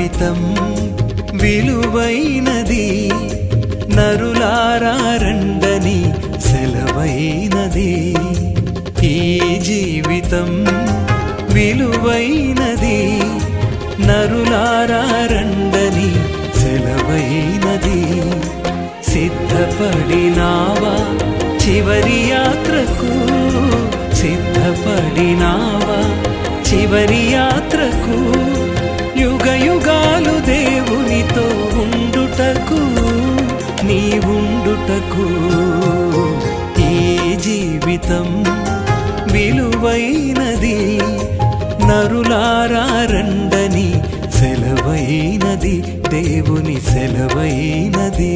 జీవితం విలువైనది, నరులారా రండని సెలవైనది. ఈ జీవితం విలువైనది, నరులారా రండని సెలవైనది. సిద్ధపడినావా చివరి యాత్రకు, సిద్ధపడినావా చివరి యాత్రకు, యుగ యుగాలు దేవునితో ఉండుటకు, నీవుండుటకు. ఈ జీవితం విలువైనది, నరులారా రండని సెలవైనది, దేవుని సెలవైనది.